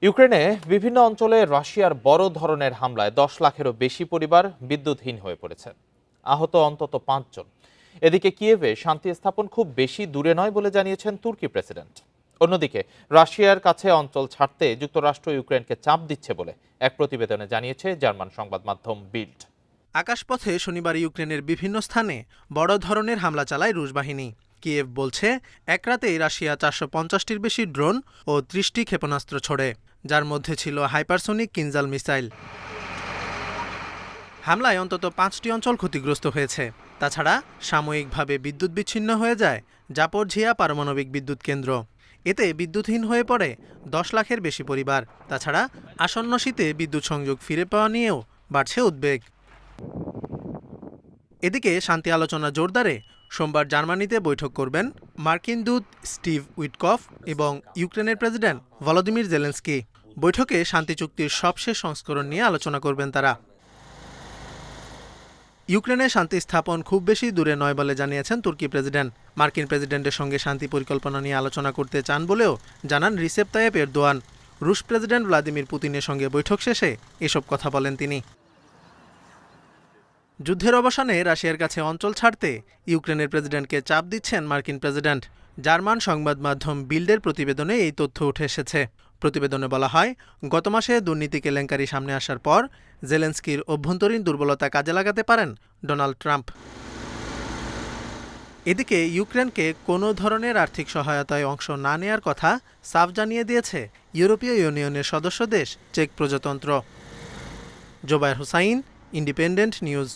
ইউক্রেনে বিভিন্ন অঞ্চলে রাশিয়ার বড় ধরনের হামলায় 10 লাখেরও বেশি পরিবার বিদ্যুৎহীন হয়ে পড়েছে। আহত অন্তত 5 জন। এদিকে কিয়েভে শান্তি স্থাপন খুব বেশি দূরে নয় বলে জানিয়েছেন তুর্কি প্রেসিডেন্ট। অন্যদিকে রাশিয়ার কাছে অঞ্চল ছাড়তে যুক্তরাষ্ট্র ইউক্রেনকে চাপ দিচ্ছে বলে এক প্রতিবেদনে জানিয়েছে জার্মান সংবাদ মাধ্যম বিল্ড। আকাশপথে শনিবার ইউক্রেনের বিভিন্ন স্থানে বড় ধরনের হামলা চালায় রুশ বাহিনী। কিয়েভ বলছে এক রাতেই রাশিয়া 450টির বেশি ড্রোন ও 30টি ক্ষেপণাস্ত্র ছোড়ে, যার মধ্যে ছিল হাইপারসোনিক কিনজাল মিসাইল। হামলায় অন্তত 5টি অঞ্চল ক্ষতিগ্রস্ত হয়েছে। তাছাড়া সাময়িকভাবে বিদ্যুৎ বিচ্ছিন্ন হয়ে যায় জাপোরঝিয়া পারমাণবিক বিদ্যুৎ কেন্দ্র। এতে বিদ্যুৎহীন হয়ে পড়ে 10 লাখের বেশি পরিবার। তাছাড়া আসন্ন শীতে বিদ্যুৎ সংযোগ ফিরে পাওয়া নিয়েও বাড়ছে উদ্বেগ। এদিকে শান্তি আলোচনা জোরদারে সোমবার জার্মানিতে বৈঠক করবেন মার্কিন দূত স্টিভ উইটকফ এবং ইউক্রেনের প্রেসিডেন্ট ভলোদিমির জেলেনস্কি। বৈঠকে শান্তি চুক্তির সবশেষ সংস্করণ নিয়ে আলোচনা করবেন তারা। ইউক্রেনে শান্তি স্থাপন খুব বেশি দূরে নয় বলে জানিয়েছেন তুর্কি প্রেসিডেন্ট। মার্কিন প্রেসিডেন্টের সঙ্গে শান্তি পরিকল্পনা নিয়ে আলোচনা করতে চান বলেও জানান রিসেপ তাইয়েপ এরদোয়ান। রুশ প্রেসিডেন্ট ভ্লাদিমির পুতিনের সঙ্গে বৈঠক শেষে এসব কথা বলেন তিনি। যুদ্ধের অবসানে রাশিয়ার কাছে অঞ্চল ছাড়তে ইউক্রেনের প্রেসিডেন্টকে চাপ দিচ্ছেন মার্কিন প্রেসিডেন্ট। জার্মান সংবাদ মাধ্যম বিল্ডের প্রতিবেদনে এই তথ্য উঠে এসেছে। প্রতিবেদনে বলা হয়, গত মাসে দুর্নীতি কেলেঙ্কারি সামনে আসার পর জেলেনস্কির অভ্যন্তরীণ দুর্বলতা কাজে লাগাতে পারেন ডোনাল্ড ট্রাম্প। এদিকে ইউক্রেনকে কোনো ধরনের আর্থিক সহায়তায় অংশ না নেয়ার কথা সাফ জানিয়ে দিয়েছে ইউরোপীয় ইউনিয়নের সদস্য দেশ চেক প্রজাতন্ত্র। Jubayer Hussain, Independent news.